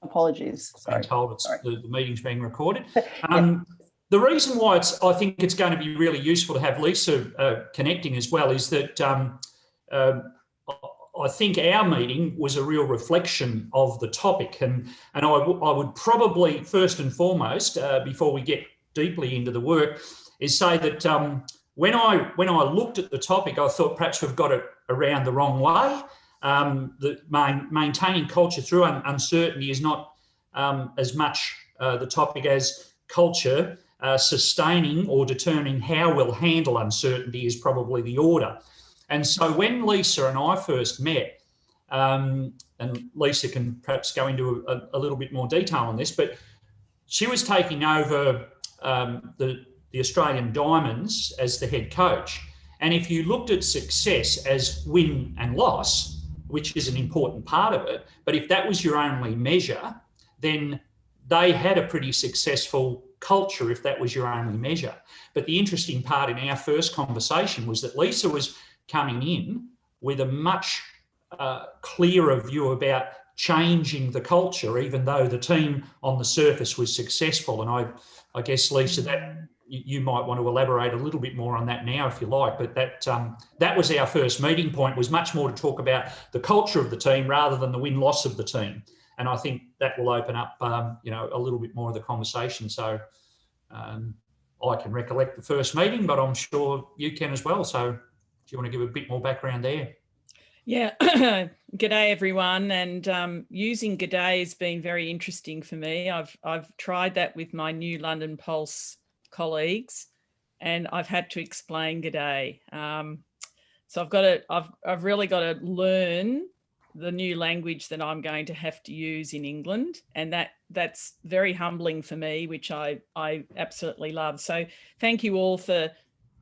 apologies. Sorry. Been told the meeting's being recorded. Yeah. The reason why I think it's going to be really useful to have Lisa connecting as well is that I think our meeting was a real reflection of the topic, and I would probably first and foremost, before we get deeply into the work, is say that when I looked at the topic, I thought perhaps we've got it around the wrong way. Maintaining culture through uncertainty is not as much the topic as culture. Sustaining or determining how we'll handle uncertainty is probably the order. And so when Lisa and I first met, and Lisa can perhaps go into a little bit more detail on this, but she was taking over the Australian Diamonds as the head coach. And if you looked at success as win and loss, which is an important part of it, but if that was your only measure, then they had a pretty successful culture if that was your only measure. But the interesting part in our first conversation was that Lisa was coming in with a much clearer view about changing the culture, even though the team on the surface was successful. And I guess, Lisa, that you might want to elaborate a little bit more on that now if you like, but that was our first meeting point, was much more to talk about the culture of the team rather than the win-loss of the team. And I think that will open up, a little bit more of the conversation. So I can recollect the first meeting, but I'm sure you can as well. So do you want to give a bit more background there? Yeah. G'day, everyone. And using g'day has been very interesting for me. I've tried that with my new London Pulse colleagues, and I've had to explain g'day. So I've really got to learn the new language that I'm going to have to use in England, and that's very humbling for me, which I absolutely love. So thank you all for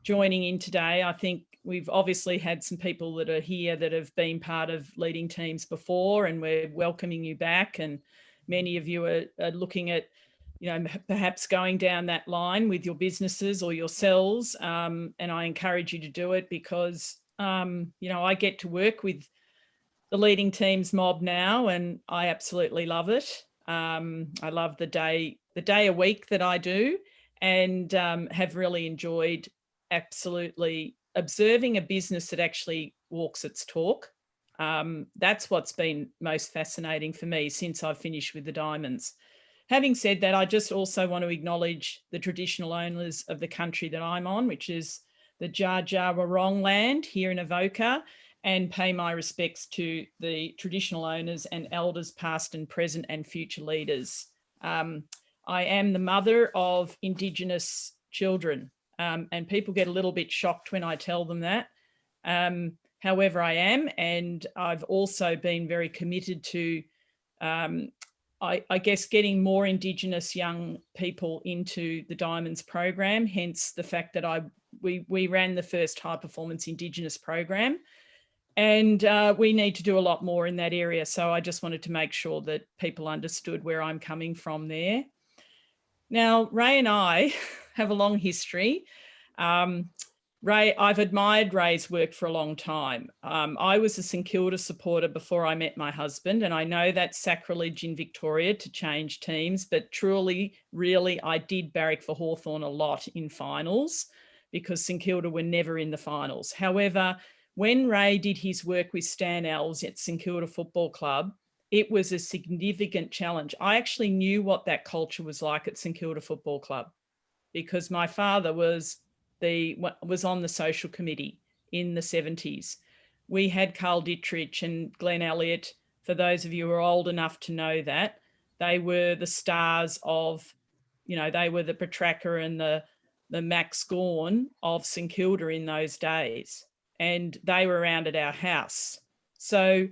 joining in today. I think we've obviously had some people that are here that have been part of leading teams before, and we're welcoming you back, and many of you are looking at perhaps going down that line with your businesses or yourselves, and I encourage you to do it because I get to work with the leading teams mob now, and I absolutely love it. I love the day a week that I do, and have really enjoyed absolutely observing a business that actually walks its talk. That's what's been most fascinating for me since I've finished with the Diamonds. Having said that, I just also want to acknowledge the traditional owners of the country that I'm on, which is the Dja Dja Wurrung land here in Avoca, and pay my respects to the traditional owners and elders past and present and future leaders. I am the mother of Indigenous children, and people get a little bit shocked when I tell them that. However, I am, and I've also been very committed to, I guess, getting more Indigenous young people into the Diamonds program, hence the fact that we ran the first high performance Indigenous program. And we need to do a lot more in that area. So I just wanted to make sure that people understood where I'm coming from there. Now, Ray and I have a long history. Ray, I've admired Ray's work for a long time. I was a St Kilda supporter before I met my husband, and I know that's sacrilege in Victoria to change teams, but truly, really, I did barrack for Hawthorn a lot in finals because St Kilda were never in the finals. However, when Ray did his work with Stan Alves at St Kilda Football Club, it was a significant challenge. I actually knew what that culture was like at St Kilda Football Club because my father was on the social committee in the 70s. We had Carl Dittrich and Glenn Elliott. For those of you who are old enough to know that, they were the stars of, they were the Petrarca and the Max Gawn of St Kilda in those days. And they were around at our house. So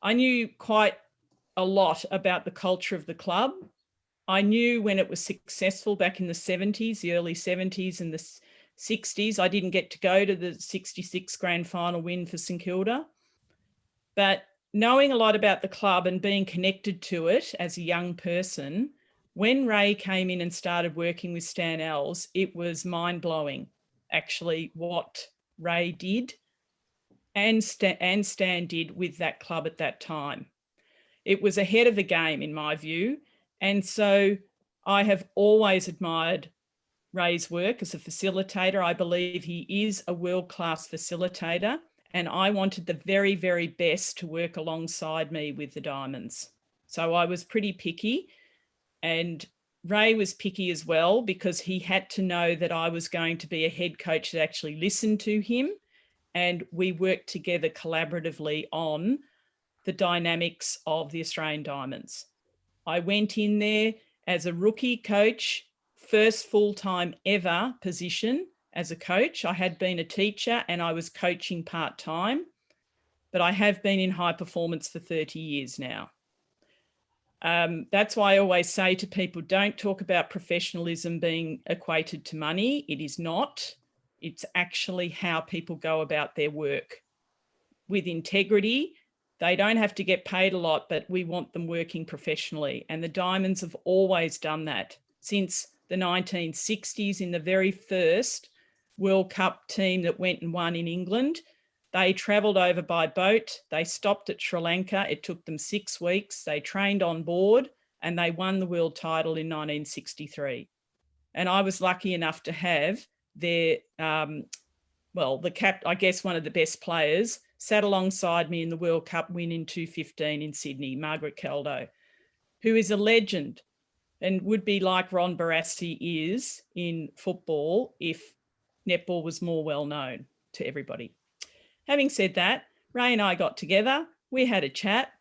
I knew quite a lot about the culture of the club. I knew when it was successful back in the 70s, the early 70s and the 60s. I didn't get to go to the 66 grand final win for St Kilda. But knowing a lot about the club and being connected to it as a young person, when Ray came in and started working with Stan Alves, it was mind-blowing, actually, what Ray did and Stan did with that club at that time. it was ahead of the game in my view. And so I have always admired Ray's work as a facilitator. I believe he is a world-class facilitator, and I wanted the very, very best to work alongside me with the Diamonds. So I was pretty picky, and Ray was picky as well, because he had to know that I was going to be a head coach that actually listened to him, and we worked together collaboratively on the dynamics of the Australian Diamonds. I went in there as a rookie coach, first full-time ever position as a coach. I had been a teacher and I was coaching part-time, but I have been in high performance for 30 years now. That's why I always say to people, don't talk about professionalism being equated to money. It is not. It's actually how people go about their work with integrity. They don't have to get paid a lot, but we want them working professionally. And the Diamonds have always done that since the 1960s. In the very first World Cup team that went and won in England, they travelled over by boat. They stopped at Sri Lanka. It took them 6 weeks. They trained on board and they won the world title in 1963. And I was lucky enough to have their, I guess one of the best players sat alongside me in the World Cup win in 2015 in Sydney, Margaret Caldo, who is a legend and would be like Ron Barassi is in football if netball was more well known to everybody. Having said that, Ray and I got together, we had a chat.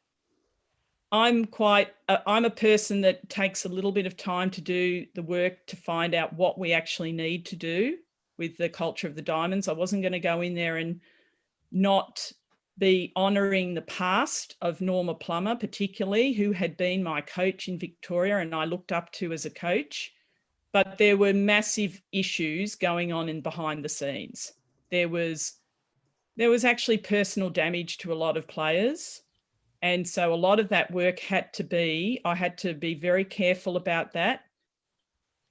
I'm a person that takes a little bit of time to do the work to find out what we actually need to do with the culture of the Diamonds. I wasn't going to go in there and not be honouring the past of Norma Plummer, particularly, who had been my coach in Victoria and I looked up to as a coach. But there were massive issues going on in behind the scenes. There was actually personal damage to a lot of players. And so a lot of that work I had to be very careful about that.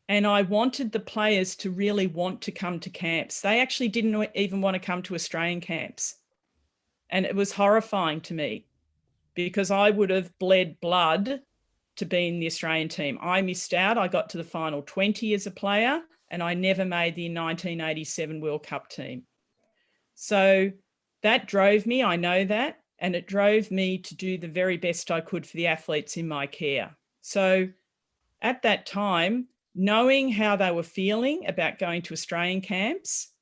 And I wanted the players to really want to come to camps. They actually didn't even want to come to Australian camps. And it was horrifying to me because I would have bled blood to be in the Australian team. I missed out. I got to the final 20 as a player and I never made the 1987 World Cup team. So that drove me, I know that, and it drove me to do the very best I could for the athletes in my care. So at that time, knowing how they were feeling about going to Australian camps,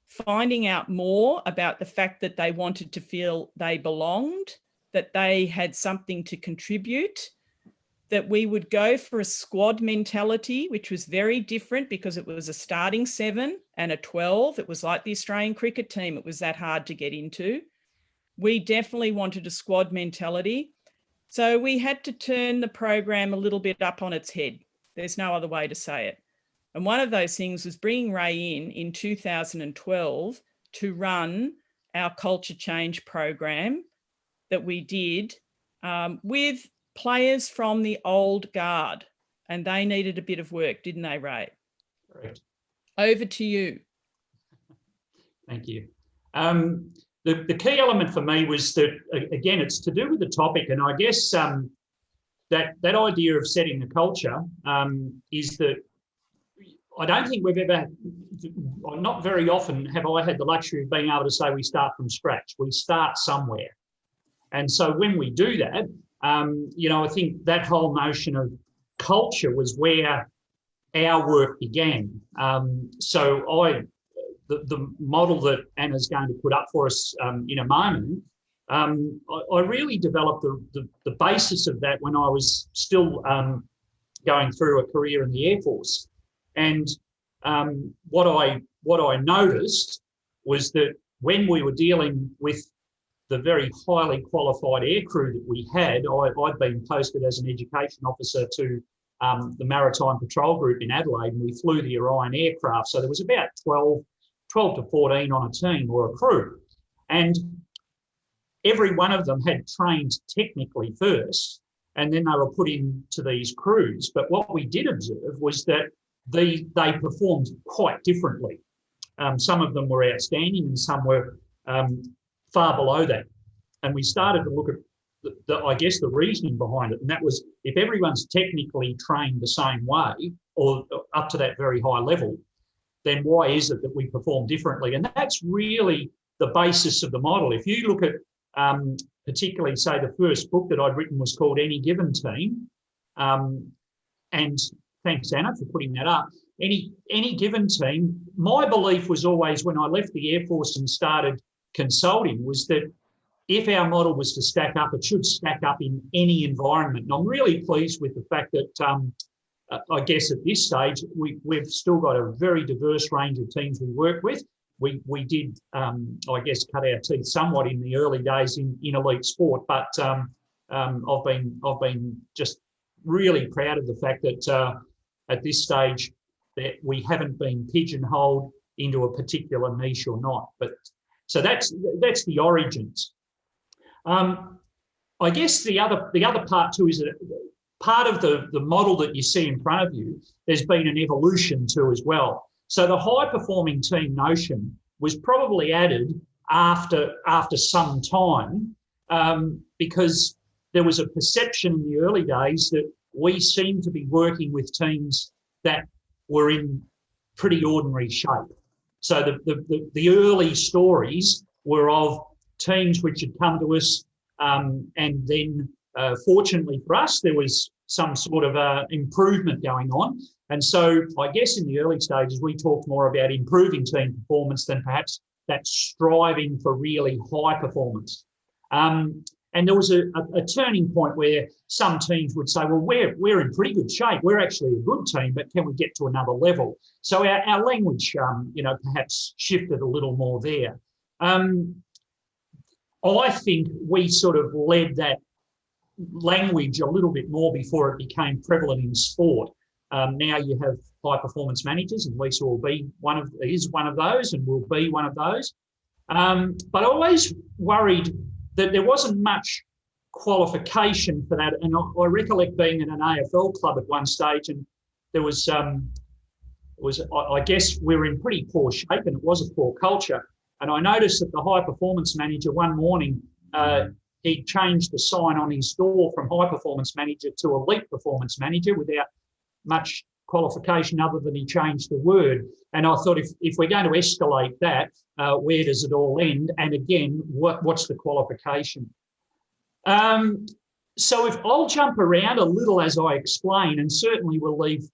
finding out more about the fact that they wanted to feel they belonged, that they had something to contribute, that we would go for a squad mentality, which was very different because it was a starting 7 and a 12. It was like the Australian cricket team. It was that hard to get into. We definitely wanted a squad mentality. So we had to turn the program a little bit up on its head. There's no other way to say it. And one of those things was bringing Ray in 2012 to run our culture change program that we did with players from the old guard. And they needed a bit of work, didn't they, Ray? Correct. Over to you. Thank you. The key element for me was that, again, it's to do with the topic. And I guess that idea of setting the culture is that I don't think we've ever, not very often have I had the luxury of being able to say we start from scratch. We start somewhere. And so when we do that, I think that whole notion of culture was where our work began. The model that Anna's going to put up for us in a moment, I really developed the basis of that when I was still going through a career in the Air Force. And what I noticed was that when we were dealing with the very highly qualified aircrew that we had, I'd been posted as an education officer to the Maritime Patrol Group in Adelaide, and we flew the Orion aircraft. So there was about 12 to 14 on a team or a crew. And every one of them had trained technically first, and then they were put into these crews. But what we did observe was that they performed quite differently. Some of them were outstanding and some were far below that. And we started to look at I guess the reasoning behind it, and that was if everyone's technically trained the same way or up to that very high level, then why is it that we perform differently? And that's really the basis of the model. If you look at particularly, say, the first book that I'd written was called Any Given Team, and thanks, Anna, for putting that up. Any given team, my belief was always when I left the Air Force and started consulting was that if our model was to stack up, it should stack up in any environment. And I'm really pleased with the fact that I guess at this stage, we've still got a very diverse range of teams we work with. We did, I guess, cut our teeth somewhat in the early days in elite sport, but I've been just really proud of the fact that at this stage that we haven't been pigeonholed into a particular niche or not. But so that's the origins. I guess the other part too is that part of the model that you see in front of you, there's been an evolution too as well. So the high-performing team notion was probably added after some time because there was a perception in the early days that we seemed to be working with teams that were in pretty ordinary shape. So the early stories were of teams which had come to us and then fortunately for us, there was some sort of improvement going on. And so I guess in the early stages, we talked more about improving team performance than perhaps that striving for really high performance. And there was a turning point where some teams would say, well, we're in pretty good shape. We're actually a good team, but can we get to another level? So our language, perhaps shifted a little more there. I think we sort of led that language a little bit more before it became prevalent in sport. Now you have high performance managers, and Lisa is one of those and will be one of those. But I always worried that there wasn't much qualification for that. And I recollect being in an AFL club at one stage, and there was I guess we were in pretty poor shape, and it was a poor culture. And I noticed that the high performance manager one morning, he changed the sign on his door from high performance manager to elite performance manager without much qualification other than he changed the word. And I thought, if we're going to escalate that, where does it all end? And again, what's the qualification? So if I'll jump around a little as I explain, and certainly we'll leave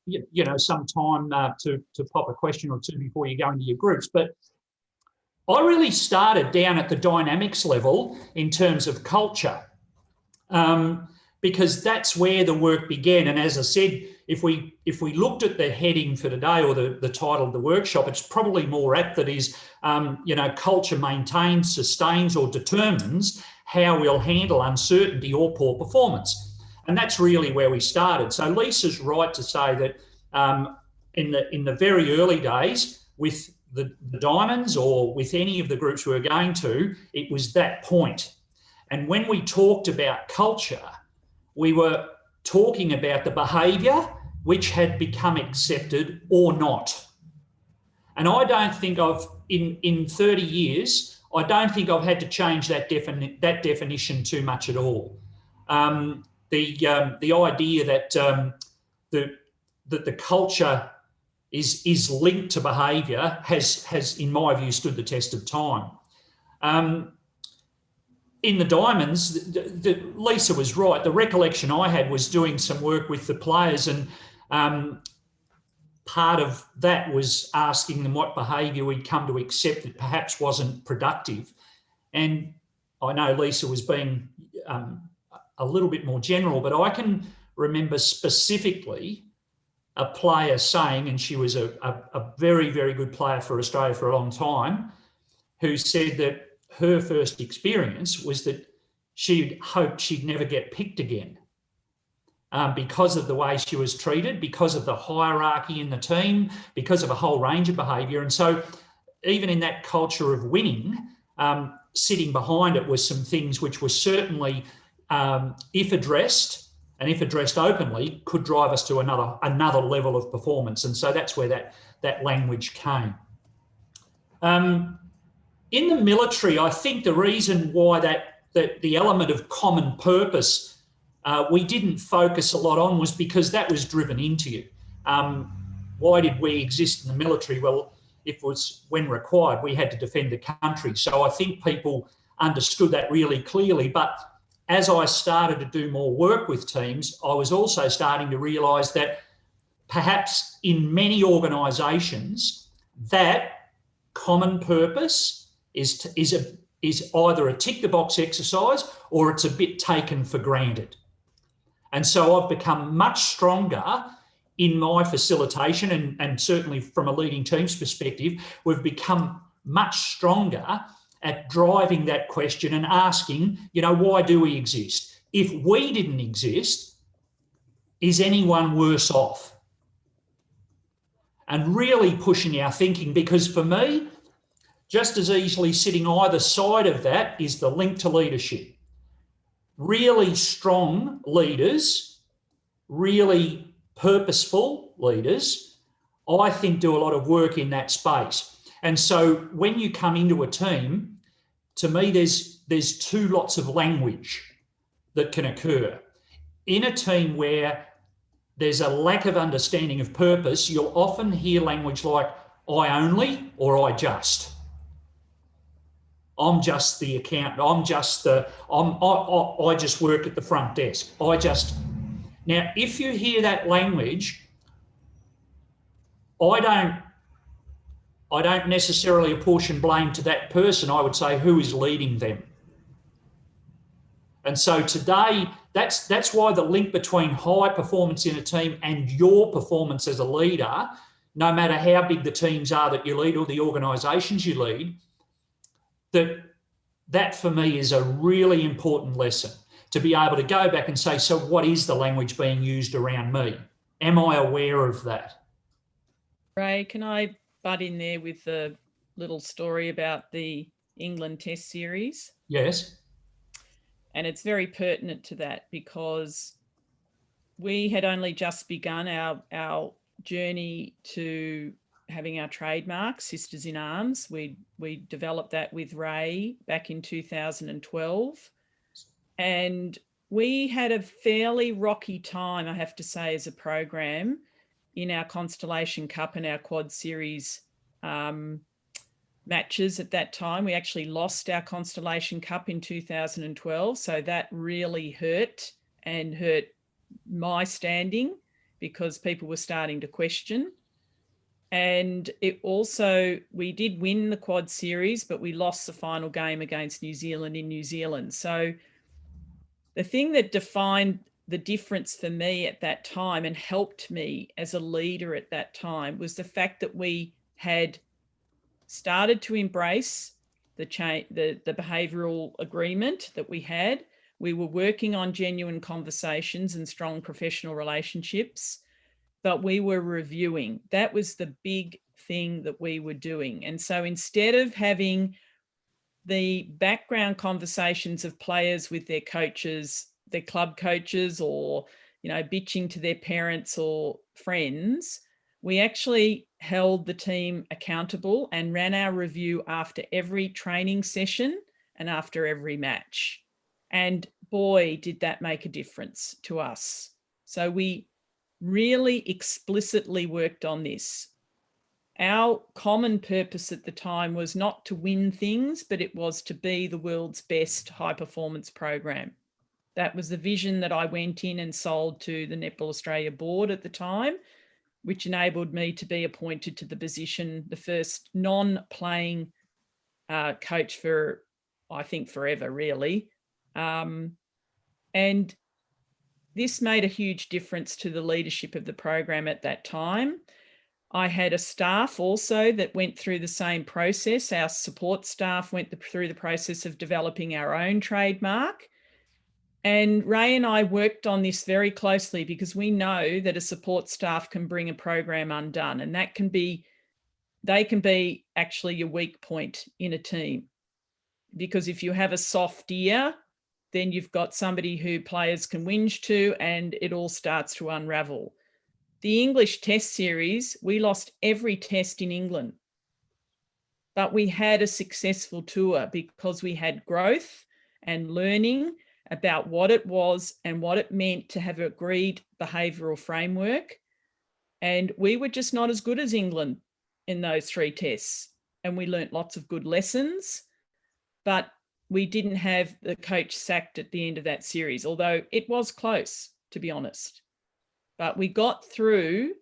some time to pop a question or two before you go into your groups. But I really started down at the dynamics level in terms of culture, because that's where the work began. And as I said, if we looked at the heading for today or the title of the workshop, it's probably more apt that is, culture maintains, sustains or determines how we'll handle uncertainty or poor performance. And that's really where we started. So Lisa's right to say that in the very early days with the Diamonds or with any of the groups we were going to, it was that point. And when we talked about culture, we were talking about the behaviour which had become accepted or not. And I don't think in 30 years, I don't think I've had to change that definition too much at all. The idea that the culture is linked to behaviour has, in my view, stood the test of time. In the Diamonds, Lisa was right. The recollection I had was doing some work with the players, and part of that was asking them what behaviour we'd come to accept that perhaps wasn't productive. And I know Lisa was being a little bit more general, but I can remember specifically a player saying, and she was a very, very good player for Australia for a long time, who said that her first experience was that she'd hoped she'd never get picked again because of the way she was treated, because of the hierarchy in the team, because of a whole range of behaviour. And so even in that culture of winning, sitting behind it was some things which were certainly, if addressed, and if addressed openly, could drive us to another level of performance. And so that's where that language came. In the military, I think the reason why that the element of common purpose we didn't focus a lot on was because that was driven into you. Why did we exist in the military? Well, if it was when required, we had to defend the country. So I think people understood that really clearly. But as I started to do more work with teams, I was also starting to realise that perhaps in many organisations, that common purpose is either a tick the box exercise or it's a bit taken for granted. And so I've become much stronger in my facilitation, and certainly from a leading team's perspective, we've become much stronger at driving that question and asking, why do we exist? If we didn't exist, is anyone worse off? And really pushing our thinking, because for me, just as easily sitting either side of that is the link to leadership. Really strong leaders, really purposeful leaders, I think do a lot of work in that space. And so when you come into a team, to me, there's two lots of language that can occur. In a team where there's a lack of understanding of purpose, you'll often hear language like, I only, or I just. I'm just the accountant. I just work at the front desk. Now, if you hear that language, I don't necessarily apportion blame to that person. I would say, who is leading them? And so today, that's why the link between high performance in a team and your performance as a leader, no matter how big the teams are that you lead or the organisations you lead, that for me is a really important lesson, to be able to go back and say, so what is the language being used around me? Am I aware of that? Ray, can I butt in there with a little story about the England Test series? Yes. And it's very pertinent to that, because we had only just begun our journey to having our trademark, Sisters in Arms. We developed that with Ray back in 2012. And we had a fairly rocky time, I have to say, as a program in our Constellation Cup and our Quad Series matches at that time. We actually lost our Constellation Cup in 2012. So that really hurt, and hurt my standing, because people were starting to question. And it also, we did win the Quad Series, but we lost the final game against New Zealand in New Zealand. So the thing that defined the difference for me at that time and helped me as a leader at that time was the fact that we had started to embrace the behavioural agreement that we had. We were working on genuine conversations and strong professional relationships, but we were reviewing. That was the big thing that we were doing. And so instead of having the background conversations of players with their coaches, their club coaches, or, bitching to their parents or friends, we actually held the team accountable and ran our review after every training session and after every match. And boy, did that make a difference to us. So we really explicitly worked on this. Our common purpose at the time was not to win things, but it was to be the world's best high performance program. That was the vision that I went in and sold to the Netball Australia board at the time, which enabled me to be appointed to the position, the first non-playing coach for, I think, forever, really. And this made a huge difference to the leadership of the program at that time. I had a staff also that went through the same process. Our support staff went through the process of developing our own trademark. And Ray and I worked on this very closely, because we know that a support staff can bring a program undone, and they can be actually your weak point in a team. Because if you have a soft ear, then you've got somebody who players can whinge to, and it all starts to unravel. The English Test series, we lost every test in England, but we had a successful tour because we had growth and learning about what it was and what it meant to have an agreed behavioural framework. And we were just not as good as England in those 3 tests. And we learnt lots of good lessons, but we didn't have the coach sacked at the end of that series, although it was close, to be honest. But we got through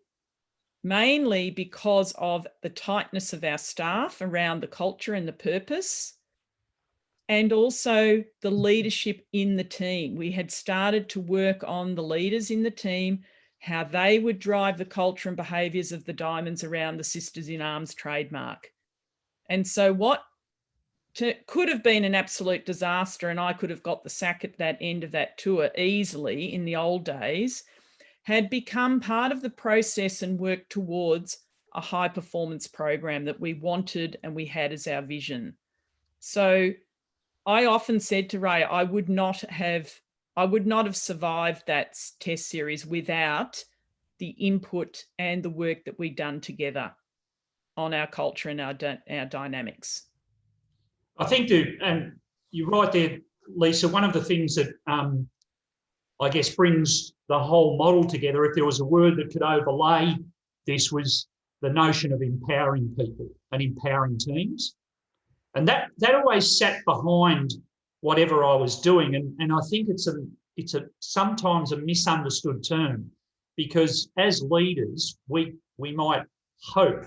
mainly because of the tightness of our staff around the culture and the purpose, and also the leadership in the team. We had started to work on the leaders in the team, how they would drive the culture and behaviours of the diamonds around the Sisters in Arms trademark. And so what could have been an absolute disaster, and I could have got the sack at that end of that tour easily in the old days, had become part of the process and worked towards a high performance program that we wanted and we had as our vision. So I often said to Ray, I would not have survived that test series without the input and the work that we'd done together on our culture and our dynamics. I think and you're right there, Lisa, one of the things that I guess brings the whole model together, if there was a word that could overlay this, was the notion of empowering people and empowering teams. And that always sat behind whatever I was doing. And I think it's sometimes a misunderstood term, because as leaders, we might hope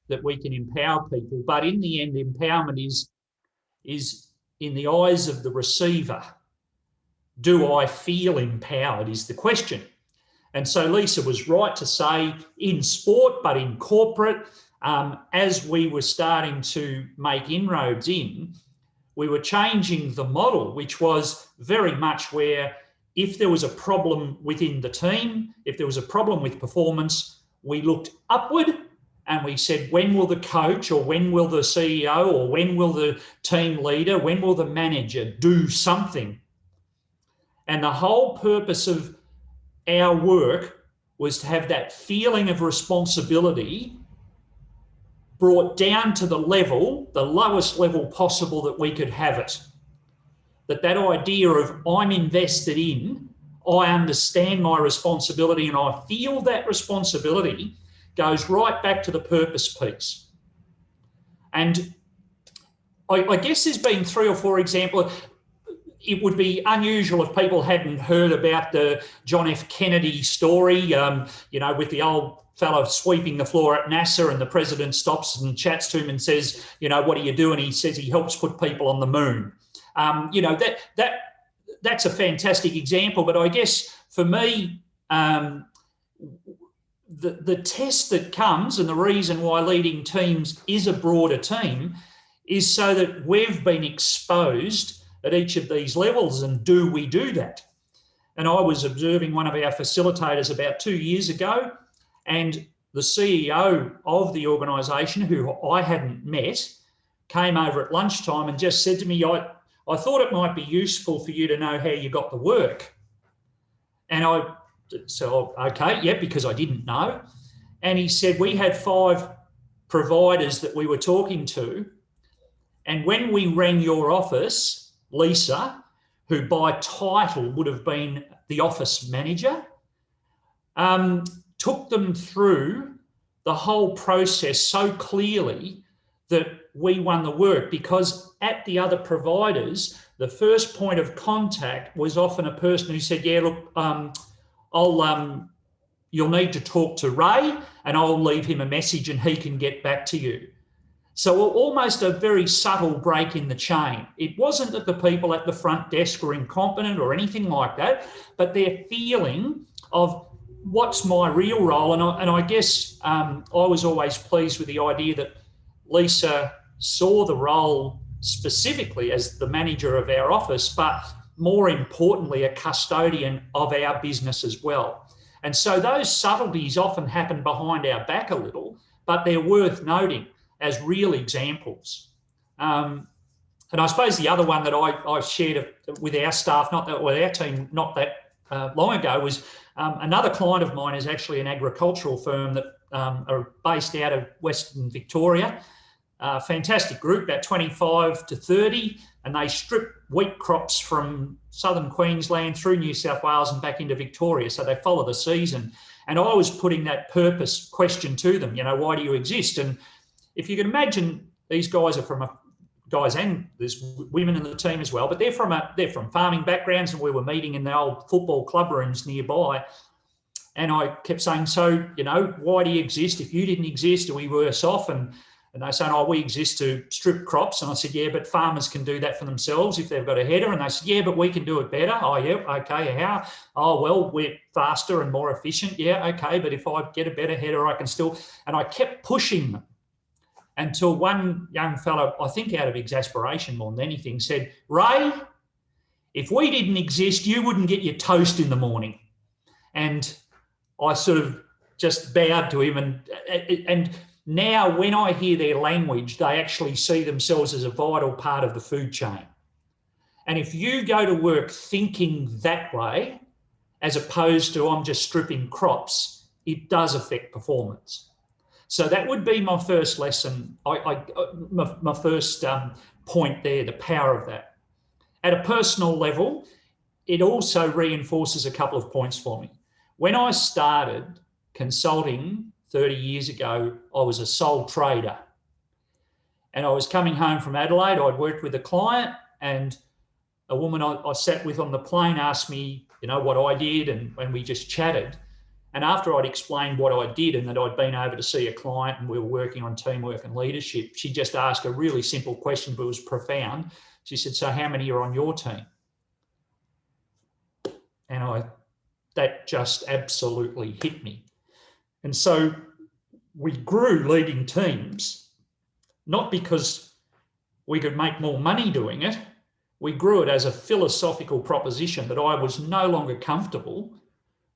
that we can empower people, but in the end, empowerment is in the eyes of the receiver. Do I feel empowered is the question. And so Lisa was right to say in sport, but in corporate, as we were starting to make inroads in, we were changing the model, which was very much where if there was a problem within the team, if there was a problem with performance, we looked upward and we said, when will the coach or when will the CEO or when will the team leader, when will the manager do something? And the whole purpose of our work was to have that feeling of responsibility brought down to the lowest level possible that we could have it. That idea of I'm invested in, I understand my responsibility and I feel that responsibility goes right back to the purpose piece. And I guess there's been 3 or 4 examples. It would be unusual if people hadn't heard about the John F. Kennedy story, with the old fellow sweeping the floor at NASA, and the president stops and chats to him and says, what do you do? And he says he helps put people on the moon. That's a fantastic example. But I guess for me, the test that comes, and the reason why leading teams is a broader team, is so that we've been exposed at each of these levels, and do we do that? And I was observing one of our facilitators about 2 years ago, and the CEO of the organisation, who I hadn't met, came over at lunchtime and just said to me, I thought it might be useful for you to know how you got the work. And okay, yeah, because I didn't know. And he said, we had 5 providers that we were talking to, and when we rang your office, Lisa, who by title would have been the office manager, took them through the whole process so clearly that we won the work, because at the other providers, the first point of contact was often a person who said, yeah, look, you'll need to talk to Ray and I'll leave him a message and he can get back to you. So almost a very subtle break in the chain. It wasn't that the people at the front desk were incompetent or anything like that, but their feeling of what's my real role. And I guess I was always pleased with the idea that Lisa saw the role specifically as the manager of our office, but more importantly, a custodian of our business as well. And so those subtleties often happen behind our back a little, but they're worth noting as real examples. And I suppose the other one that I shared with our staff, with our team not that long ago, was another client of mine is actually an agricultural firm that are based out of Western Victoria. fantastic group, about 25 to 30, and they strip wheat crops from southern Queensland through New South Wales and back into Victoria. So they follow the season. And I was putting that purpose question to them, why do you exist? And if you can imagine, these guys are from guys, and there's women in the team as well, but they're from farming backgrounds, and we were meeting in the old football club rooms nearby. And I kept saying, so, why do you exist? If you didn't exist, are we worse off? And they saying, we exist to strip crops. And I said, yeah, but farmers can do that for themselves if they've got a header. And they said, yeah, but we can do it better. Oh, yeah, okay, how? Oh, well, we're faster and more efficient. Yeah, okay, but if I get a better header, I can still... And I kept pushing them until one young fellow, I think out of exasperation more than anything, said, Ray, if we didn't exist, you wouldn't get your toast in the morning. And I sort of just bowed to him, and now when I hear their language, they actually see themselves as a vital part of the food chain. And if you go to work thinking that way, as opposed to I'm just stripping crops, it does affect performance. So that would be my first lesson, my first point there, the power of that. At a personal level, it also reinforces a couple of points for me. When I started consulting 30 years ago, I was a sole trader. And I was coming home from Adelaide. I'd worked with a client, and a woman I sat with on the plane asked me, what I did, and when we just chatted. And after I'd explained what I did and that I'd been over to see a client and we were working on teamwork and leadership, she just asked a really simple question, but it was profound. She said, so how many are on your team? And that just absolutely hit me. And so we grew leading teams, not because we could make more money doing it. We grew it as a philosophical proposition that I was no longer comfortable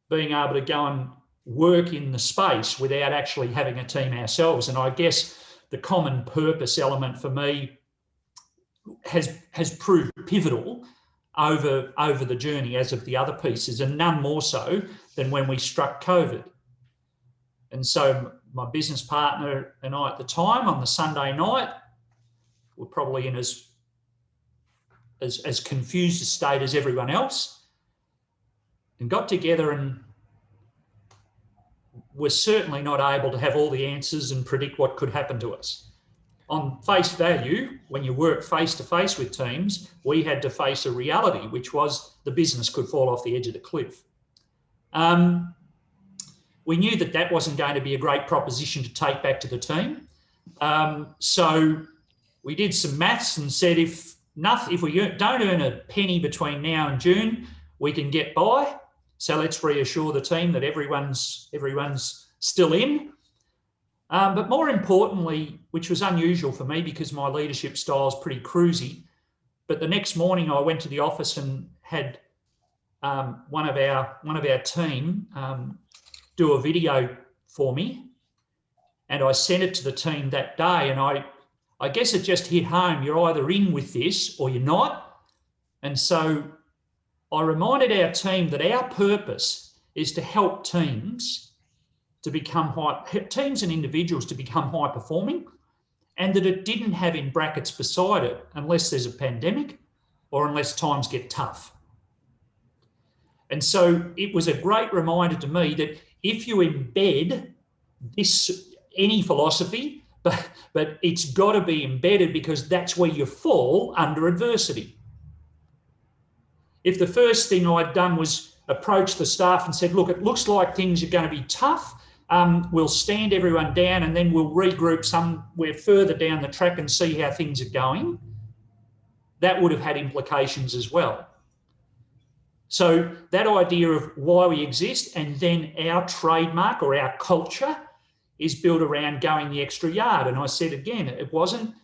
being able to go and work in the space without actually having a team ourselves. And I guess the common purpose element for me has proved pivotal over the journey, as of the other pieces, and none more so than when we struck COVID. And so my business partner and I at the time, on the Sunday night, were probably in as confused a state as everyone else, and got together, and were certainly not able to have all the answers and predict what could happen to us. On face value, when you work face-to-face with teams, we had to face a reality, which was the business could fall off the edge of the cliff. We knew that wasn't going to be a great proposition to take back to the team. So we did some maths and said, if we don't earn a penny between now and June, we can get by. So let's reassure the team that everyone's still in. But more importantly, which was unusual for me because my leadership style is pretty cruisy, but the next morning I went to the office and had one of our team do a video for me, and I sent it to the team that day. And I guess it just hit home. You're either in with this or you're not. And so I reminded our team that our purpose is to help teams to become teams and individuals to become high performing, and that it didn't have in brackets beside it unless there's a pandemic or unless times get tough. And so it was a great reminder to me that if you embed any philosophy, but it's got to be embedded, because that's where you fall under adversity. If the first thing I'd done was approach the staff and said, look, it looks like things are going to be tough, we'll stand everyone down and then we'll regroup somewhere further down the track and see how things are going, that would have had implications as well. So that idea of why we exist, and then our trademark or our culture is built around going the extra yard. And I said again, it wasn't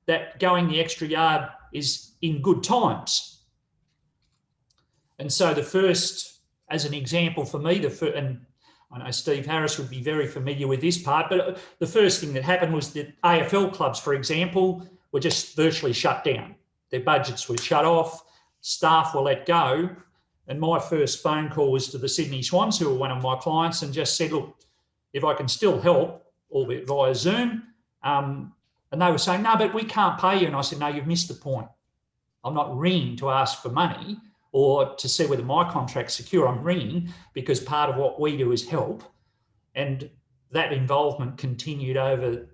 that going the extra yard is in good times. And so the first, as an example for me, and I know Steve Harris would be very familiar with this part, but the first thing that happened was that AFL clubs, for example, were just virtually shut down. Their budgets were shut off, staff were let go. And my first phone call was to the Sydney Swans, who were one of my clients, and just said, look, if I can still help, albeit via Zoom, And they were saying, no, but we can't pay you. And I said, no, you've missed the point. I'm not ringing to ask for money or to see whether my contract's secure. I'm ringing because part of what we do is help. And that involvement continued over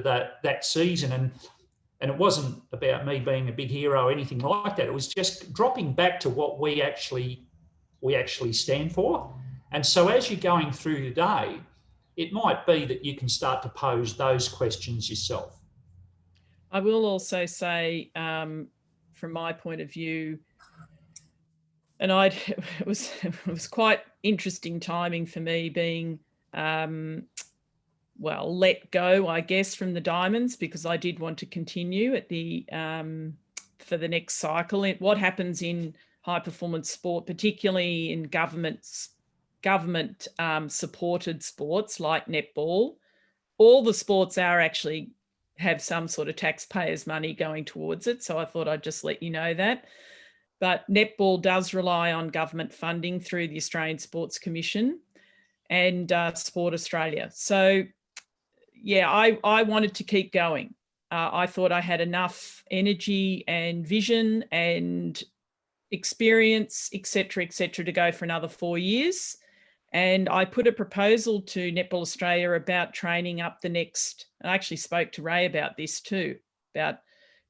that season. And it wasn't about me being a big hero or anything like that. It was just dropping back to what we actually stand for. And so as you're going through the day, it might be that you can start to pose those questions yourself. I will also say, from my point of view, and it was quite interesting timing for me being, let go, I guess, from the Diamonds, because I did want to continue at for the next cycle. What happens in high performance sport, particularly in government supported sports like netball, all the sports actually have some sort of taxpayers' money going towards it. So I thought I'd just let you know that. But netball does rely on government funding through the Australian Sports Commission and Sport Australia. So, yeah, I wanted to keep going. I thought I had enough energy and vision and experience, et cetera, to go for another 4 years. And I put a proposal to Netball Australia about training up the next, I actually spoke to Ray about this too, about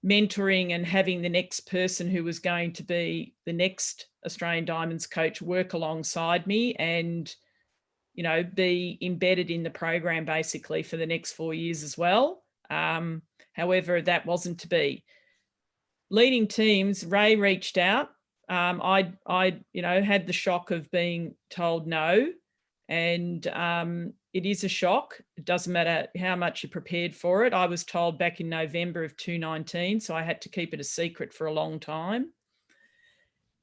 mentoring and having the next person who was going to be the next Australian Diamonds coach work alongside me and, be embedded in the program basically for the next 4 years as well. However, that wasn't to be. Leading teams, Ray reached out. I had the shock of being told no, and it is a shock. It doesn't matter how much you're prepared for it. I was told back in November of 2019, so I had to keep it a secret for a long time.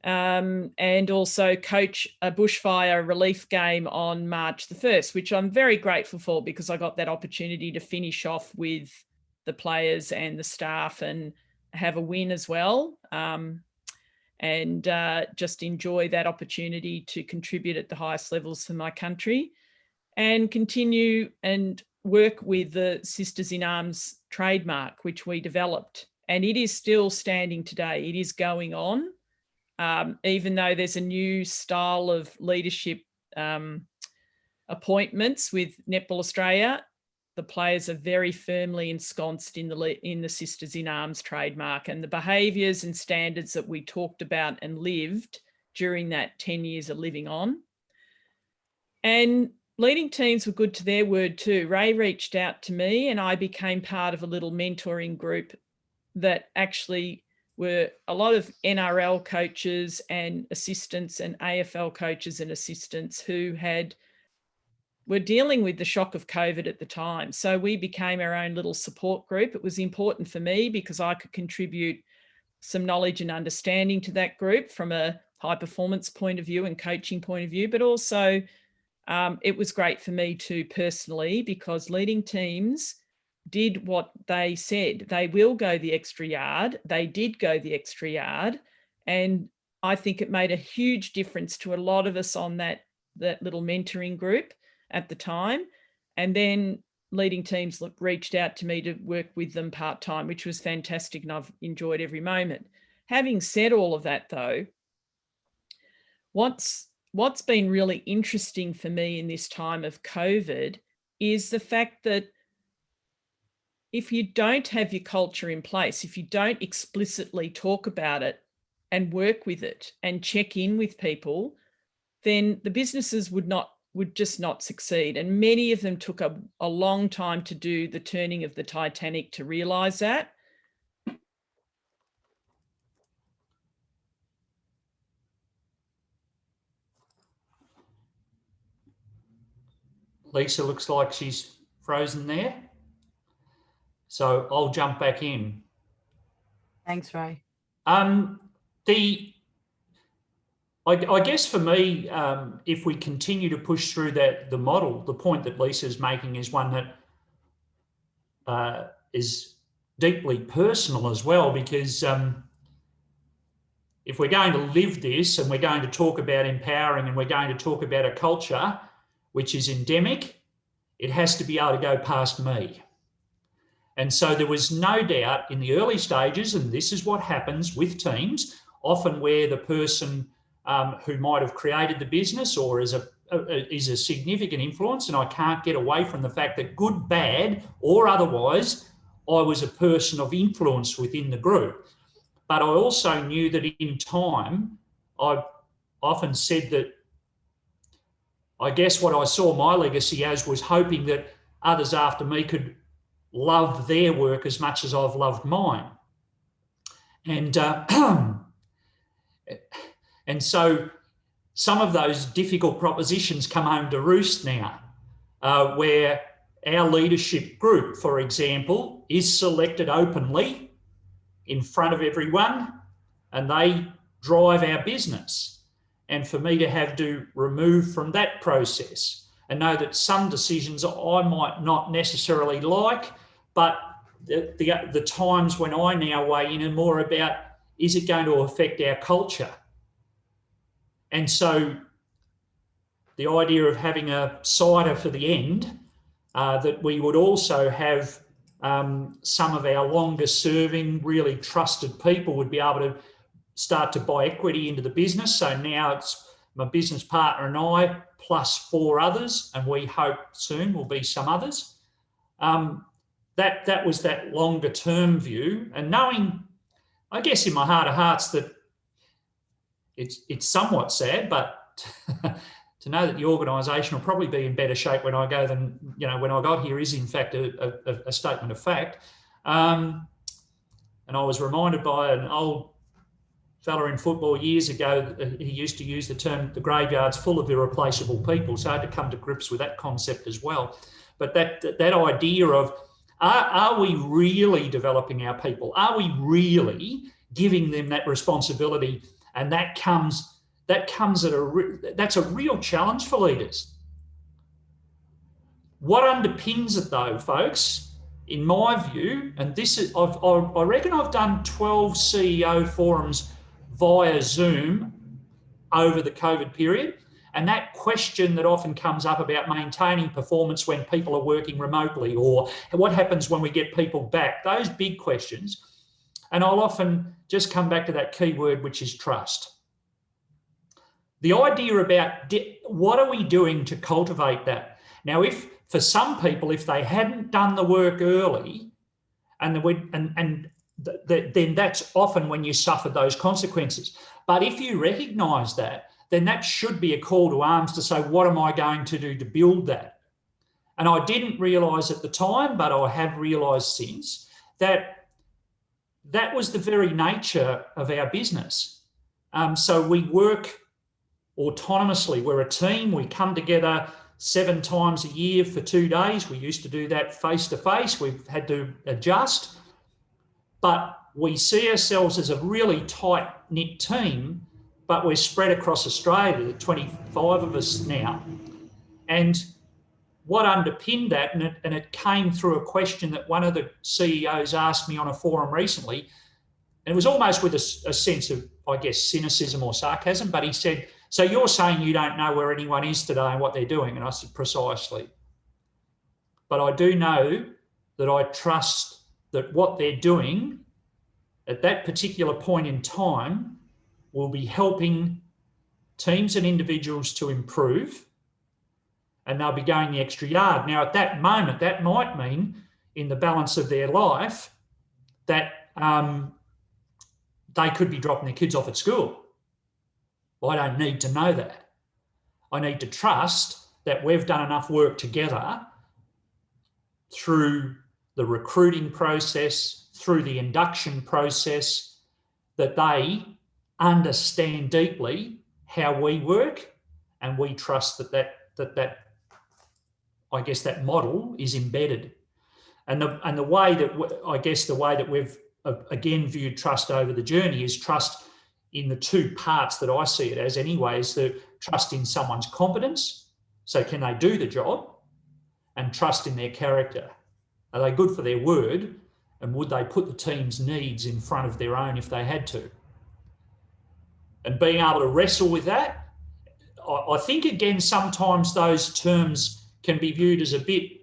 And also coach a bushfire relief game on March the 1st, which I'm very grateful for because I got that opportunity to finish off with the players and the staff and have a win as well. And just enjoy that opportunity to contribute at the highest levels for my country and continue and work with the Sisters in Arms trademark, which we developed. And it is still standing today. It is going on, even though there's a new style of leadership appointments with Netball Australia. The players are very firmly ensconced in the Sisters in Arms trademark, and the behaviours and standards that we talked about and lived during that 10 years of living on. And leading teams were good to their word too. Ray reached out to me and I became part of a little mentoring group that actually were a lot of NRL coaches and assistants and AFL coaches and assistants who were dealing with the shock of COVID at the time. So we became our own little support group. It was important for me because I could contribute some knowledge and understanding to that group from a high performance point of view and coaching point of view, but also it was great for me too personally because leading teams did what they said. They will go the extra yard. They did go the extra yard. And I think it made a huge difference to a lot of us on that little mentoring group at the time. And then leading teams reached out to me to work with them part-time, which was fantastic. And I've enjoyed every moment. Having said all of that though, what's been really interesting for me in this time of COVID is the fact that if you don't have your culture in place, if you don't explicitly talk about it and work with it and check in with people, then the businesses would just not succeed. And many of them took a long time to do the turning of the Titanic to realize that. Lisa looks like she's frozen there. So I'll jump back in. Thanks, Ray. I guess for me, if we continue to push through the model, the point that Lisa's making is one that is deeply personal as well, because if we're going to live this and we're going to talk about empowering and we're going to talk about a culture which is endemic, it has to be able to go past me. And so there was no doubt in the early stages, and this is what happens with teams, often where the person who might have created the business or is a significant influence, and I can't get away from the fact that good, bad, or otherwise, I was a person of influence within the group. But I also knew that in time, I've often said that I guess what I saw my legacy as was hoping that others after me could love their work as much as I've loved mine. And and so some of those difficult propositions come home to roost now, where our leadership group, for example, is selected openly in front of everyone, and they drive our business. And for me to have to remove from that process and know that some decisions I might not necessarily like, but the times when I now weigh in are more about, is it going to affect our culture? And so the idea of having a cider for the end, that we would also have some of our longer serving, really trusted people would be able to start to buy equity into the business. So now it's my business partner and I plus 4 others, and we hope soon will be some others. That was that longer term view, and knowing, I guess in my heart of hearts, that it's somewhat sad, but to know that the organisation will probably be in better shape when I go than when I got here is in fact a statement of fact. And I was reminded by an old fella in football years ago, he used to use the term, the graveyard's full of irreplaceable people. So I had to come to grips with that concept as well. But that idea of, are we really developing our people? Are we really giving them that responsibility? And that comes at that's a real challenge for leaders. What underpins it though, folks, in my view, and this is, I reckon I've done 12 CEO forums via Zoom over the COVID period. And that question that often comes up about maintaining performance when people are working remotely, or what happens when we get people back, those big questions. And I'll often just come back to that key word, which is trust. The idea about what are we doing to cultivate that? Now, if for some people, if they hadn't done the work early, then that's often when you suffer those consequences. But if you recognise that, then that should be a call to arms to say, what am I going to do to build that? And I didn't realise at the time, but I have realised since, that that was the very nature of our business. So we work autonomously. We're a team. We come together 7 times a year for 2 days. We used to do that face to face. We've had to adjust. But we see ourselves as a really tight-knit team, but we're spread across Australia, 25 of us now. And what underpinned that, and it came through a question that one of the CEOs asked me on a forum recently, and it was almost with a sense of, I guess, cynicism or sarcasm, but he said, so you're saying you don't know where anyone is today and what they're doing? And I said, precisely. But I do know that I trust that what they're doing at that particular point in time will be helping teams and individuals to improve, and they'll be going the extra yard. Now, at that moment, that might mean in the balance of their life that they could be dropping their kids off at school. Well, I don't need to know that. I need to trust that we've done enough work together through the recruiting process, through the induction process, that they understand deeply how we work, and we trust that I guess that model is embedded. And the way that we've again viewed trust over the journey is trust in the 2 parts that I see it as anyway, is the trust in someone's competence. So can they do the job? And trust in their character. Are they good for their word? And would they put the team's needs in front of their own if they had to? And being able to wrestle with that, I think, again, sometimes those terms can be viewed as a bit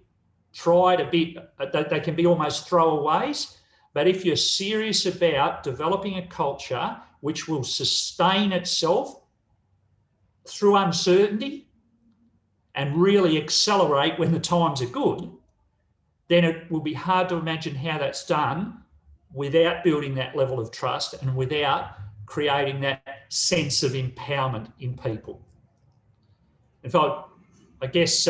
tried a bit, they can be almost throwaways. But if you're serious about developing a culture which will sustain itself through uncertainty and really accelerate when the times are good, then it will be hard to imagine how that's done without building that level of trust and without creating that sense of empowerment in people. In fact, I guess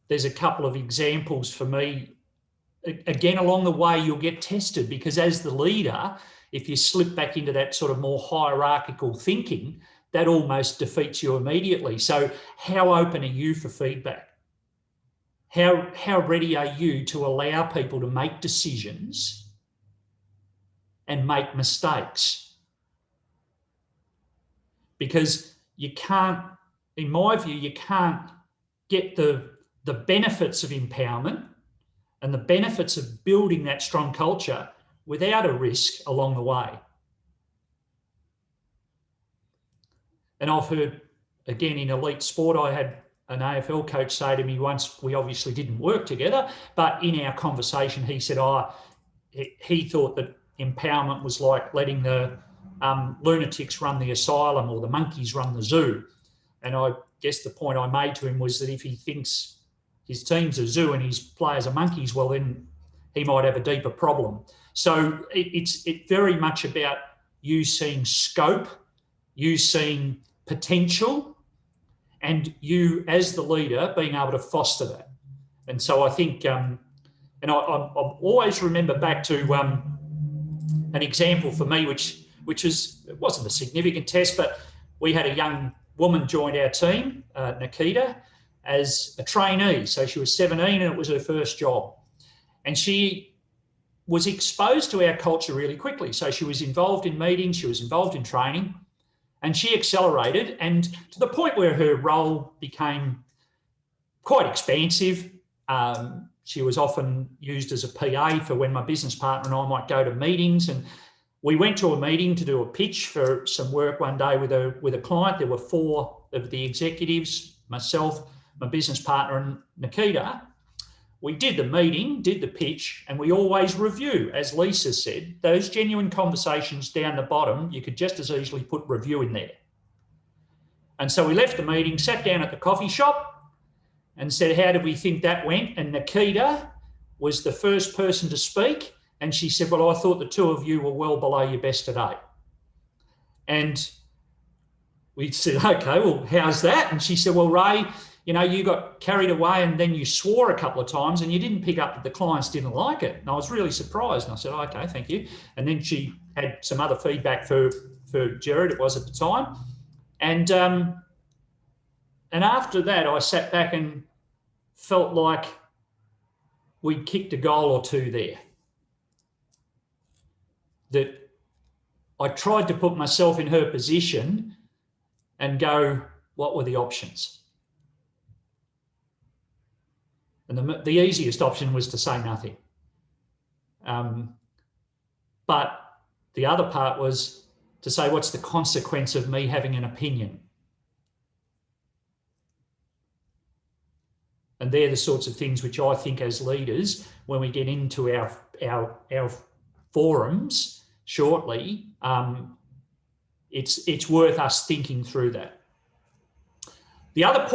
there's a couple of examples for me. Again, along the way, you'll get tested, because as the leader, if you slip back into that sort of more hierarchical thinking, that almost defeats you immediately. So how open are you for feedback? How ready are you to allow people to make decisions and make mistakes? Because you can't, in my view, you can't get the benefits of empowerment and the benefits of building that strong culture without a risk along the way. And I've heard, again, in elite sport, I had an AFL coach say to me once, we obviously didn't work together, but in our conversation, he said, he thought that empowerment was like letting the lunatics run the asylum or the monkeys run the zoo. And I guess the point I made to him was that if he thinks his team's a zoo and his players are monkeys, well, then he might have a deeper problem. So it's very much about you seeing scope, you seeing potential, and you as the leader being able to foster that. And so I think, and I always remember back to an example for me, which was, it wasn't a significant test, but we had a young woman join our team, Nikita, as a trainee. So she was 17 and it was her first job. And she was exposed to our culture really quickly. So she was involved in meetings, she was involved in training, and she accelerated, and to the point where her role became quite expansive. She was often used as a PA for when my business partner and I might go to meetings. And we went to a meeting to do a pitch for some work one day with a client. There were 4 of the executives, myself, my business partner, and Nikita. We did the meeting, did the pitch, and we always review, as Lisa said, those genuine conversations down the bottom. You could just as easily put review in there. And so we left the meeting, sat down at the coffee shop and said, how did we think that went? And Nikita was the first person to speak. And she said, well, I thought the 2 of you were well below your best today. And we said, okay, well, how's that? And she said, well, Ray, you got carried away and then you swore a couple of times and you didn't pick up that the clients didn't like it. And I was really surprised. And I said, okay, thank you. And then she had some other feedback for Jared, it was at the time. And after that, I sat back and felt like we'd kicked a goal or 2 there. That I tried to put myself in her position and go, what were the options? And the easiest option was to say nothing. But the other part was to say, what's the consequence of me having an opinion? And they're the sorts of things which I think as leaders, when we get into our forums shortly, it's worth us thinking through that. The other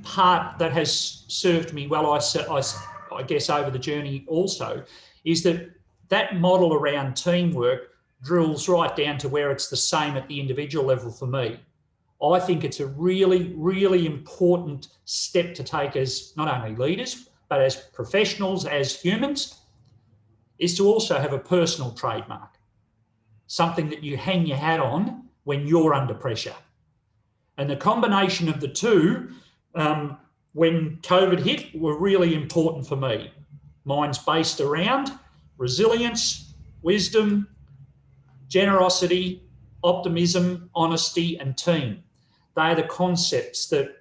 part that has served me well, I guess, over the journey also, is that model around teamwork drills right down to where it's the same at the individual level for me. I think it's a really, really important step to take as not only leaders, but as professionals, as humans, is to also have a personal trademark, something that you hang your hat on when you're under pressure. And the combination of the two, when COVID hit, were really important for me. Mine's based around resilience, wisdom, generosity, optimism, honesty, and team. They are the concepts that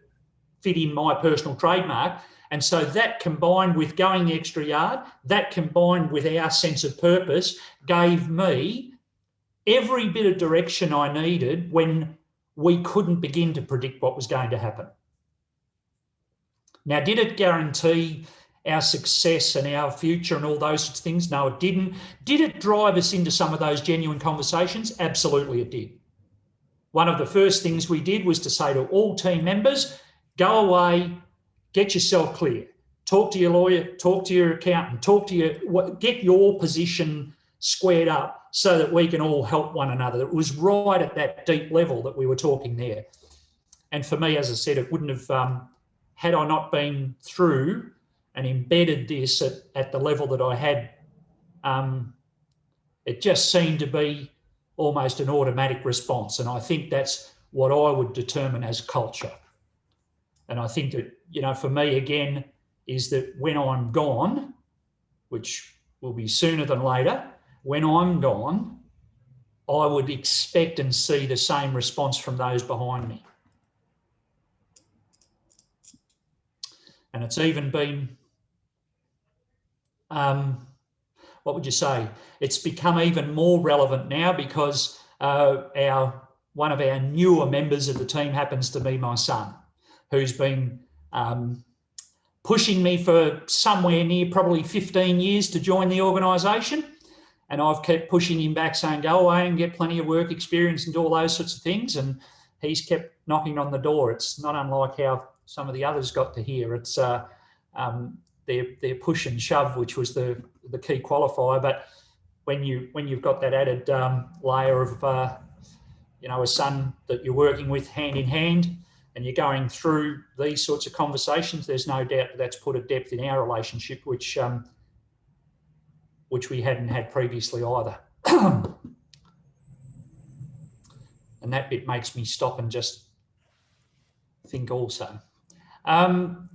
fit in my personal trademark. And so that combined with going the extra yard, that combined with our sense of purpose, gave me every bit of direction I needed when we couldn't begin to predict what was going to happen. Now, did it guarantee our success and our future and all those sorts of things? No, it didn't. Did it drive us into some of those genuine conversations? Absolutely it did. One of the first things we did was to say to all team members, go away, get yourself clear. Talk to your lawyer, talk to your accountant, get your position squared up so that we can all help one another. It was right at that deep level that we were talking there. And for me, as I said, it wouldn't have, had I not been through and embedded this at the level that I had, it just seemed to be almost an automatic response. And I think that's what I would determine as culture. And I think that, for me, again, is that when I'm gone, which will be sooner than later, when I'm gone, I would expect and see the same response from those behind me. And it's even been, what would you say? It's become even more relevant now because one of our newer members of the team happens to be my son, who's been pushing me for somewhere near probably 15 years to join the organisation. And I've kept pushing him back saying, go away and get plenty of work experience and do all those sorts of things. And he's kept knocking on the door. It's not unlike how some of the others got to here. It's their push and shove, which was the key qualifier. But when you've got that added layer of a son that you're working with hand in hand, and you're going through these sorts of conversations, there's no doubt that's put a depth in our relationship, which we hadn't had previously either. And that bit makes me stop and just think also. Anna,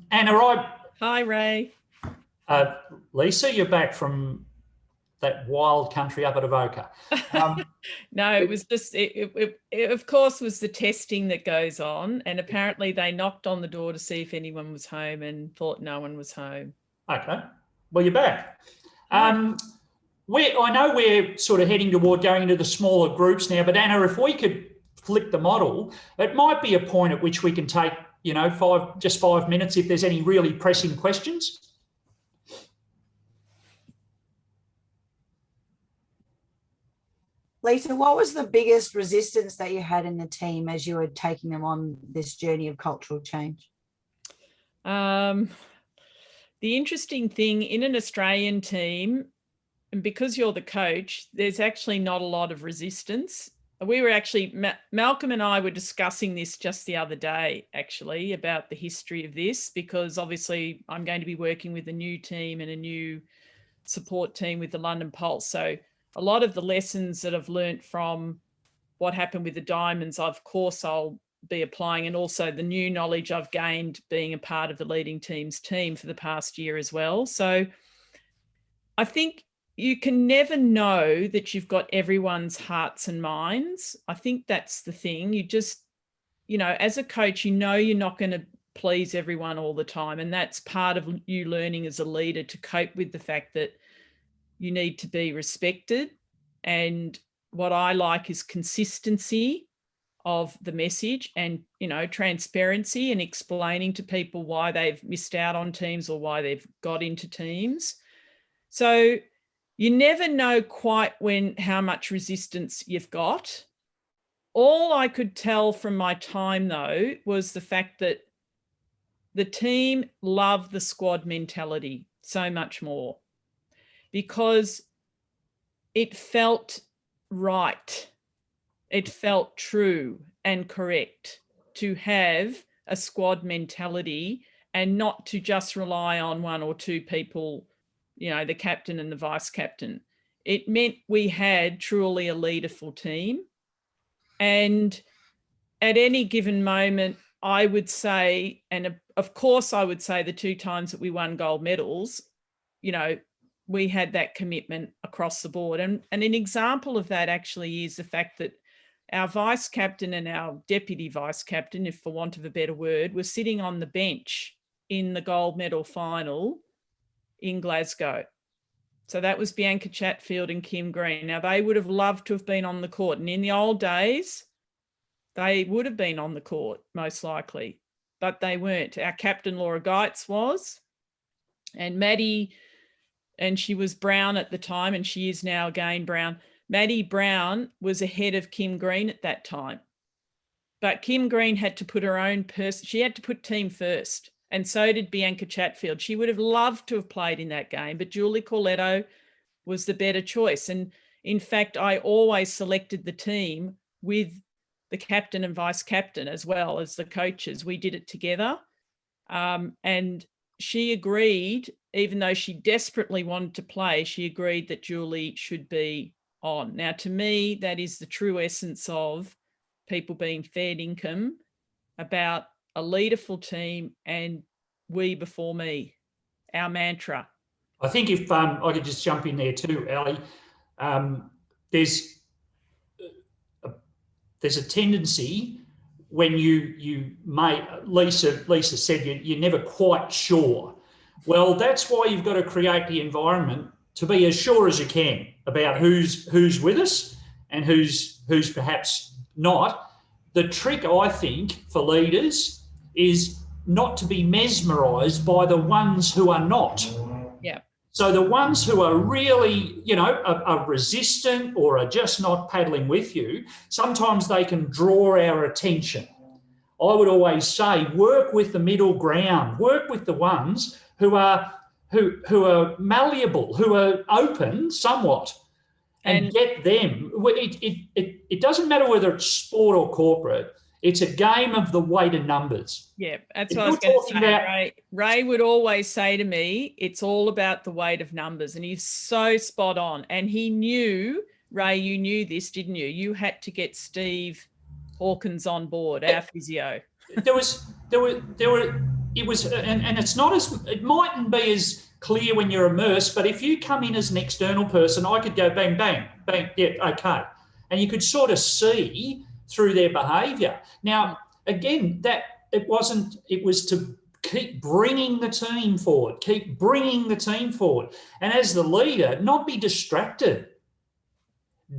Hi, Ray. Lisa, you're back from that wild country up at Avoca. No, it was just, it of course was the testing that goes on, and apparently they knocked on the door to see if anyone was home and thought no one was home. Okay, well, you're back. I know we're sort of heading toward going into the smaller groups now, but Anna, if we could flick the model, it might be a point at which we can take, 5 minutes if there's any really pressing questions. Lisa, what was the biggest resistance that you had in the team as you were taking them on this journey of cultural change? The interesting thing in an Australian team, and because you're the coach, there's actually not a lot of resistance. We were actually, Malcolm and I were discussing this just the other day, actually, about the history of this, because obviously I'm going to be working with a new team and a new support team with the London Pulse. So a lot of the lessons that I've learnt from what happened with the Diamonds, of course, I'll be applying, and also the new knowledge I've gained being a part of the leading team's team for the past year as well. So I think you can never know that you've got everyone's hearts and minds. I think that's the thing. You just, as a coach, you're not going to please everyone all the time. And that's part of you learning as a leader to cope with the fact that you need to be respected. And what I like is consistency of the message and, transparency and explaining to people why they've missed out on teams or why they've got into teams. So you never know quite how much resistance you've got. All I could tell from my time, though, was the fact that the team loved the squad mentality so much more because it felt right. It felt true and correct to have a squad mentality and not to just rely on one or two people, the captain and the vice captain. It meant we had truly a leaderful team. And at any given moment, I would say, and of course I would say the 2 times that we won gold medals, we had that commitment across the board. And an example of that actually is the fact that our vice captain and our deputy vice captain, if for want of a better word, were sitting on the bench in the gold medal final in Glasgow. So that was Bianca Chatfield and Kim Green. Now, they would have loved to have been on the court. And in the old days, they would have been on the court, most likely. but they weren't. Our captain, Laura Geitz, was, and Maddie, and she was Brown at the time, and she is now again Brown. Maddie Brown was ahead of Kim Green at that time. But Kim Green had to put her own person, she had to put team first. And so did Bianca Chatfield. She would have loved to have played in that game, but Julie Corletto was the better choice. And in fact, I always selected the team with the captain and vice captain as well as the coaches. We did it together. And she agreed, even though she desperately wanted to play, she agreed that Julie should be on. Now, to me, that is the true essence of people being fair income, about a leaderful team and we before me, our mantra. I think if I could just jump in there too, Ali, there's a tendency when you may, Lisa said you're never quite sure. Well, that's why you've got to create the environment to be as sure as you can about who's with us and who's perhaps not. The trick, I think, for leaders is not to be mesmerised by the ones who are not. Yeah. So the ones who are really, are resistant or are just not paddling with you, sometimes they can draw our attention. I would always say, work with the middle ground, work with the ones who are malleable, who are open somewhat, and get them. It doesn't matter whether it's sport or corporate. It's a game of the weighted numbers. Yeah, that's what I was going to say. Ray would always say to me, it's all about the weight of numbers. And he's so spot on. And he knew, Ray, you knew this, didn't you? You had to get Steve Hawkins on board, our physio. It mightn't be as clear when you're immersed, but if you come in as an external person, I could go bang, bang, bang, yeah, okay. And you could sort of see through their behaviour. Now, again, it was to keep bringing the team forward, And as the leader, not be distracted.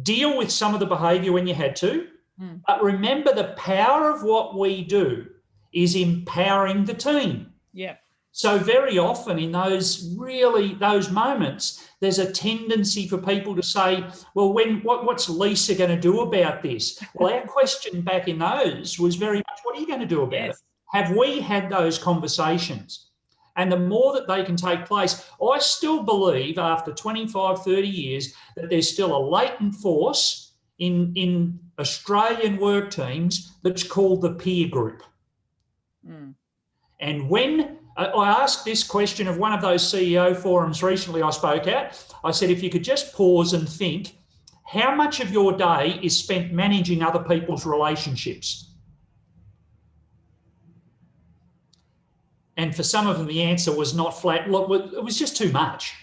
Deal with some of the behaviour when you had to, but remember the power of what we do is empowering the team. Yeah. So very often in those moments, there's a tendency for people to say, well, what's Lisa going to do about this? Well, our question back in those was very much, what are you going to do about it? Have we had those conversations? And the more that they can take place, I still believe after 25, 30 years that there's still a latent force in Australian work teams that's called the peer group. And when I asked this question of one of those CEO forums recently I spoke at, I said, if you could just pause and think, how much of your day is spent managing other people's relationships? And for some of them, the answer was not flat. Look, it was just too much.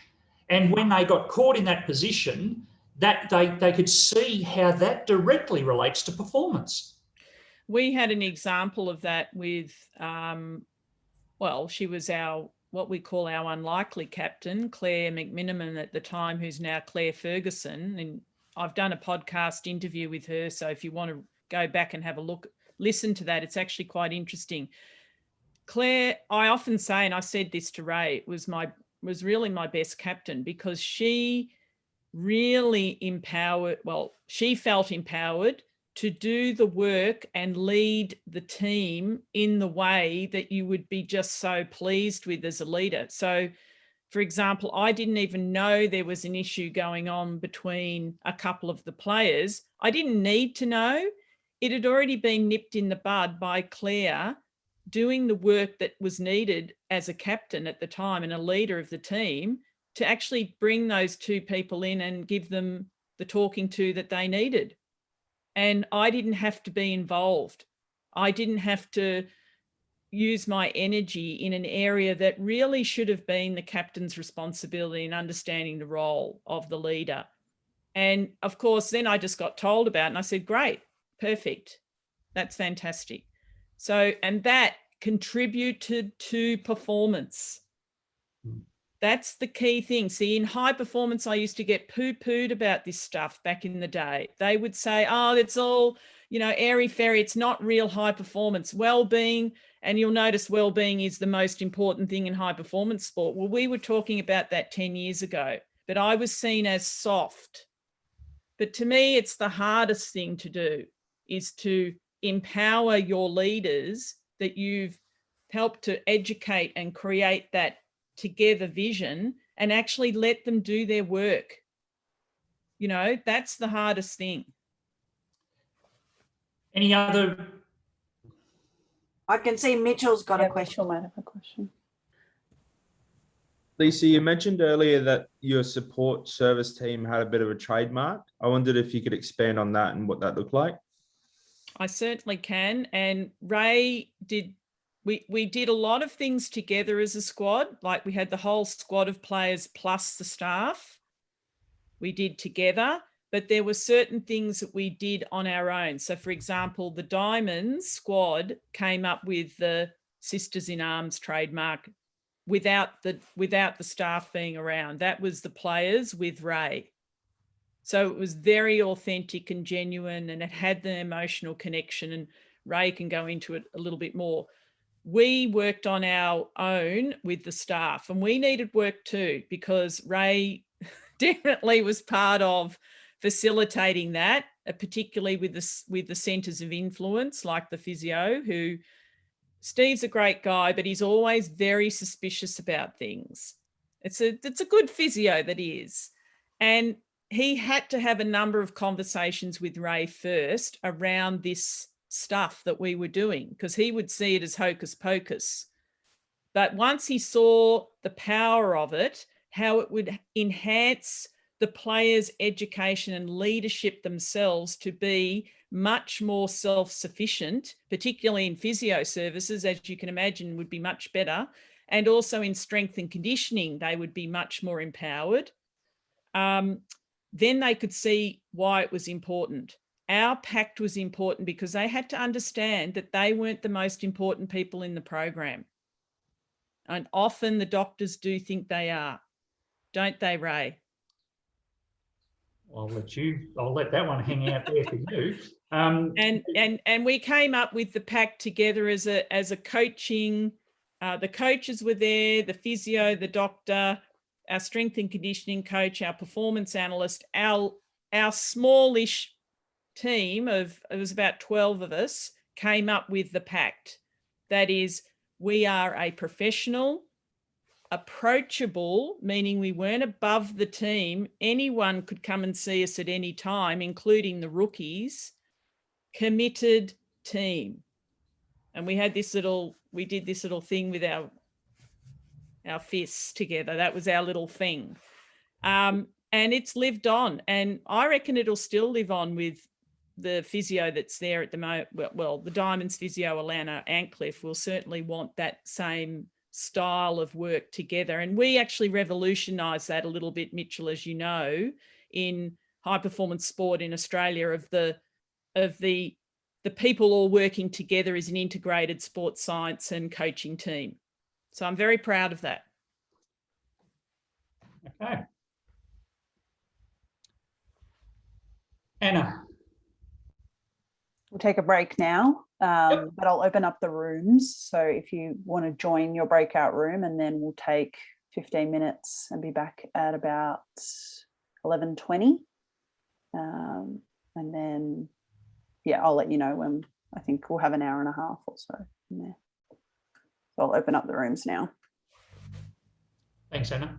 And when they got caught in that position, that they could see how that directly relates to performance. We had an example of that with, she was what we call our unlikely captain, Claire McMiniman at the time, who's now Claire Ferguson. And I've done a podcast interview with her. So if you want to go back and have a listen to that, it's actually quite interesting. Claire, I often say, and I said this to Ray, was really my best captain because she really she felt empowered to do the work and lead the team in the way that you would be just so pleased with as a leader. So, for example, I didn't even know there was an issue going on between a couple of the players. I didn't need to know. It had already been nipped in the bud by Claire doing the work that was needed as a captain at the time and a leader of the team to actually bring those two people in and give them the talking to that they needed. And I didn't have to be involved. I didn't have to use my energy in an area that really should have been the captain's responsibility in understanding the role of the leader. And of course, then I just got told about it and I said, great, perfect. That's fantastic. So, and that contributed to performance. That's the key thing. See, in high performance, I used to get poo-pooed about this stuff back in the day. They would say, oh, it's all, airy-fairy. It's not real high performance. Well-being And you'll notice well-being is the most important thing in high performance sport. Well, we were talking about that 10 years ago, but I was seen as soft. But to me, it's the hardest thing to do, is to empower your leaders that you've helped to educate and create that together vision, and actually let them do their work. You know, that's the hardest thing. Any other? I can see Mitchell's got a Yeah, question. Mitchell might have a question. Lisa, you mentioned earlier that your support service team had a bit of a trademark. I wondered if you could expand on that and what that looked like. I certainly can. And Ray did, we did a lot of things together as a squad. Like we had the whole squad of players plus the staff. We did together, but there were certain things that we did on our own. So for example, the Diamonds squad came up with the Sisters in Arms trademark without the staff being around. That was the players with Ray. So it was very authentic and genuine, and it had the emotional connection, and Ray can go into it a little bit more. We worked on our own with the staff, and we needed work too, because Ray definitely was part of facilitating that, particularly with the centres of influence, like the physio, who Steve's a great guy, but he's always very suspicious about things. It's a good physio, that is. And he had to have a number of conversations with Ray first around this stuff that we were doing, because he would see it as hocus pocus. But once he saw the power of it, how it would enhance the players' education and leadership themselves to be much more self-sufficient, particularly in physio services, as you can imagine, would be much better. And also in strength and conditioning, they would be much more empowered. Then they could see why it was important. Our pact was important because they had to understand that they weren't the most important people in the program. And often the doctors do think they are, don't they, Ray? I'll let that one hang out there for you. And we came up with the pact together as a coaching. The coaches were there, the physio, the doctor, our strength and conditioning coach, our performance analyst, our smallish team of, it was about 12 of us, came up with the pact. That is, we are a professional, approachable, meaning we weren't above the team. Anyone could come and see us at any time, including the rookies, committed team. And we did this little thing with our fists together. That was our little thing. And it's lived on. And I reckon it'll still live on with the physio that's there at the moment. Well, the Diamonds physio, Alana Antcliffe, will certainly want that same style of work together. And we actually revolutionised that a little bit, Mitchell, as you know, in high performance sport in Australia, of the people all working together as an integrated sports science and coaching team. So I'm very proud of that. Okay. Anna. We'll take a break now, but I'll open up the rooms. So if you want to join your breakout room, and then we'll take 15 minutes and be back at about 11:20. And then, yeah, I'll let you know when. I think we'll have an hour and a half or so in there. So I'll open up the rooms now. Thanks, Anna.